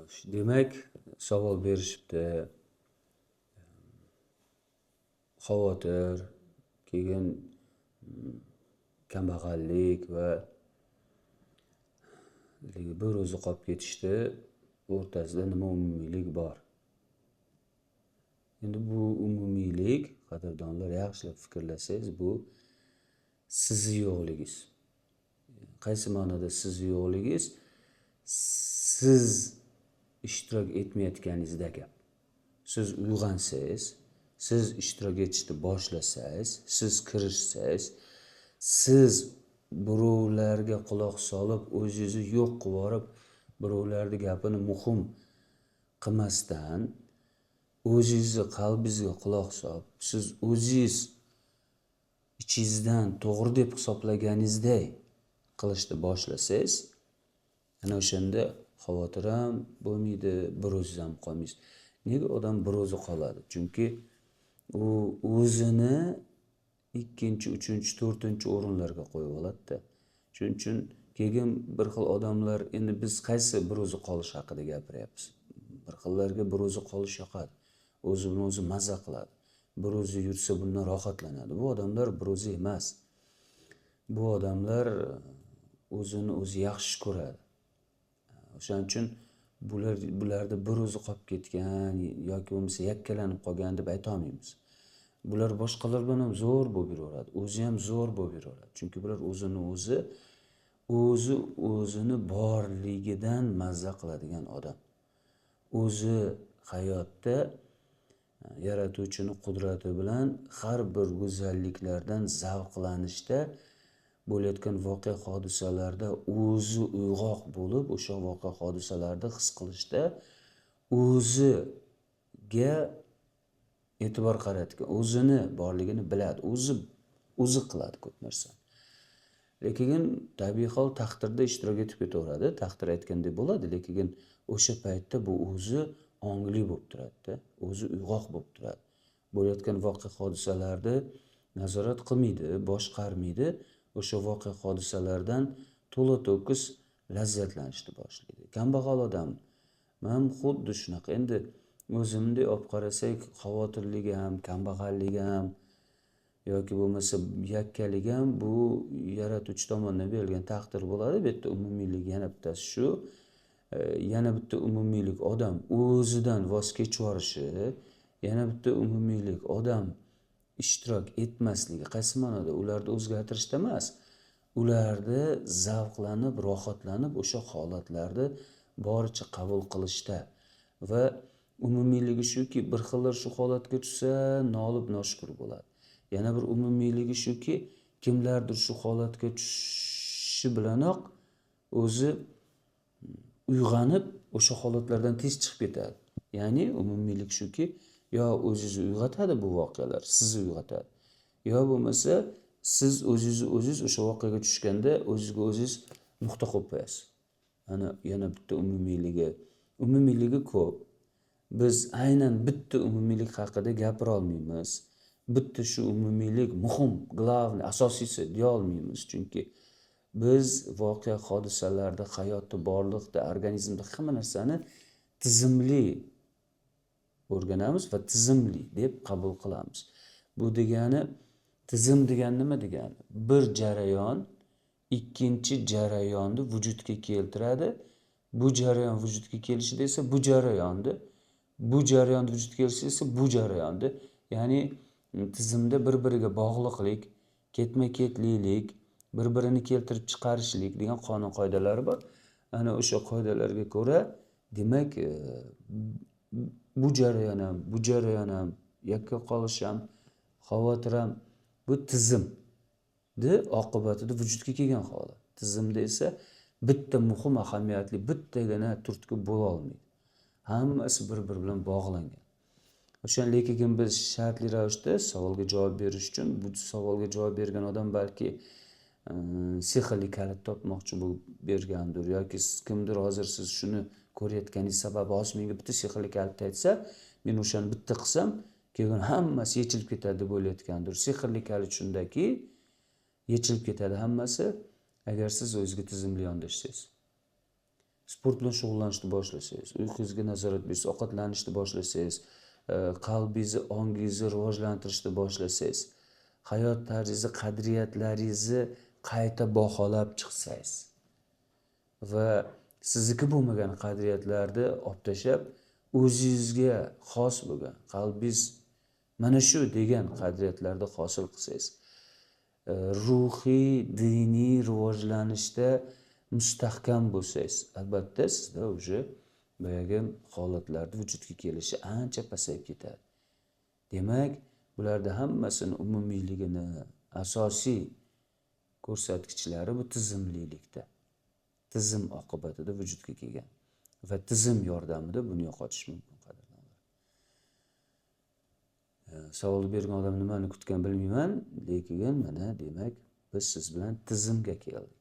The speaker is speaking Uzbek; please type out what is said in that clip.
Demak, savol berishibdi. Xavotir, keyin kambag'allik va bir o'zi qolib ketishdi o'rtasida nima umumiylik bor? Endi bu umumiylik, qadrdonlar, yaxshilab fikrlasangiz, bu sizni yo'qligingiz. Qaysi ma'noda sizni yo'qligingiz? Siz ishtirok etmayotganingizda gap. Siz uyg'onsangiz, siz ishtirok etishni boshlasangiz, siz kirishsangiz, siz birovlarga quloq solib, o'zingizni yo'q qilib yuborib, birovlarning gapini muhim qilmasdan, o'zingizni qalbingizga quloq solib, siz o'zingiz ichingizdan to'g'ri deb hisoblaganingizday qilishni boshlasangiz, ana o'shanda xavotir ham bo'lmaydi, bir o'zingiz ham qolmaysiz. Nega odam bir o'zi qoladi? Chunki u o'zini ikkinchi, uchinchi, to'rtinchi o'rinlarga qo'yib oladi-da. Shuning uchun keyin bir xil odamlar, endi biz qaysi bir o'zi qolish haqida gapiryapmiz? Bir xillarga bir o'zi qolish yoqadi. O'zini o'zi mazza qiladi. Bir o'zi yursa bundan rohatlanadi. Bu odamlar bir o'zi emas. Bu odamlar o'zini o'zi yaxshi ko'radi. O'shaning uchun bularda bir o'zi qolib ketgan yoki bo'lmasa yakkalanib qolgan deb ayta olmaymiz. Bular boshqalar bilan ham zo'r bo'lib yuraveradi. O'zi ham zo'r bo'lib yuraveradi. Chunki bular o'zini borligidan mazza qiladigan odam. O'zi hayotda yaratuvchini qudrati bilan har bir go'zalliklardan zavqlanishda, bo'layotgan voqea hodisalarda o'zi uyg'oq bo'lib, o'sha voqea hodisalarni his qilishda o'ziga e'tibor qaratgan, o'zini borligini biladi, o'zi qiladi ko'p narsa. Lekin tabiiy hol taqdirda ishtirok etib ketaveradi, taqdir aytgandek bo'ladi, lekin o'sha paytda bu o'zi ongli bo'lib turadi, o'zi uyg'oq bo'lib turadi. Bo'layotgan voqea hodisalarni nazorat qilmaydi, boshqarmaydi, o'sha voqea hodisalardan to'la-to'kis lazzatlanishni boshlaydi. Kambag'al odam ham xuddi shunaqa. Endi o'zimni olib qarasak, xavotirligi ham, kambag'alligi ham yoki bo'lmasa yakkaligi ham bu yaratuvchi tomonidan berilgan taqdir bo'ladi. Bu yerda umumiylik yana bittasi shu. Yana bitta umumiylik odam o'zidan voz kechib yuborishi, yana bitta umumiylik odam ishtirok etmasligi. Qaysi ma'noda? Ularni o'zgartirishda emas, ularni zavqlanib, rohatlanib o'sha holatlarni boricha qabul qilishda. Va umumiyligi shuki, bir xillar shu holatga tushsa, nolib noshukur bo'ladi. Yana bir umumiyligi shuki, kimlardir shu holatga tushishi bilanoq o'zi uyg'onib, o'sha holatlardan tez chiqib ketadi. Ya'ni umumiylik shuki, yo o'zingizni uyg'otadi bu voqealar, sizni uyg'otadi. Yo bo'lmasa, siz o'zingiz o'sha voqeaga tushganda o'zingizga o'zingiz nuqta qo'yib qo'yasiz. Ana yana bitta umumiyligi ko'p. Biz aynan bitta umumiylik haqida gapira olmaymiz. Bitta shu umumiylik muhim, glavniy, asosiysi deya olmaymiz. Chunki biz voqea hodisalarda, hayotda, borliqda, organizmda hamma narsani tizimli o'rganamiz va tizimli deb qabul qilamiz. Bu degani, tizim degani nima degani? Bir jarayon ikkinchi jarayonni vujudga keltiradi. Bu jarayon vujudga kelishida esa bu jarayonni vujudga kelishida esa bu jarayonni. Ya'ni tizimda bir-biriga bog'liqlik, ketma-ketlilik, bir-birini keltirib chiqarishlik degan qonun qoidalari bor. Ana o'sha qoidalarga ko'ra, demak, bu jarayon ham, yakka qolish ham, xavotir ham bu tizimni oqibatida vujudga kelgan holat. Tizimda esa bitta muhim, ahamiyatli, bittagina turtki bo'la olmaydi. Hammasi bir-biri bilan bog'langan. O'shandan keyin biz shartli ravishda savolga javob berish uchun, bu savolga javob bergan odam balki sehrli kalit topmoqchi bo'lib bergandir yoki kimdir hozir siz shuni ko'rayotganingiz sababi hozir menga bitta sehrli kalitni aytsa, men o'shani bitta qilsam, keyin hammasi yechilib ketadi deb o'ylayotgandir. Sehrli kalit shundaki, yechilib ketadi hammasi agar siz o'zingizga tizimli yondashsangiz. sport bilan shug'ullanishni boshlasangiz, uyqungizga nazorat bersangiz, ovqatlanishni boshlasangiz, qalbingizni, ongingizni rivojlantirishni boshlasangiz, hayot tarzingizni, qadriyatlaringizni qayta baholab chiqsangiz va sizniki bo'lmagan qadriyatlarni olib tashlab, o'zingizga xos bo'lgan, qalbingiz mana shu degan qadriyatlarni hosil qilsangiz, ruhiy, diniy rivojlanishda mustahkam bo'lsangiz, albatta sizda уже boyagi holatlarni vujudga kelishi ancha pasayib ketadi. Demak, bularda hammasini umumiyligini asosiy ko'rsatkichlari bu tizimlilikda. Tizim oqibatida vujudga kelgan va tizim yordamida buni yo'qotish mumkin. Savol bergan odam nimani kutgan bilmayman, lekin mana demak biz siz bilan tizimga keldik.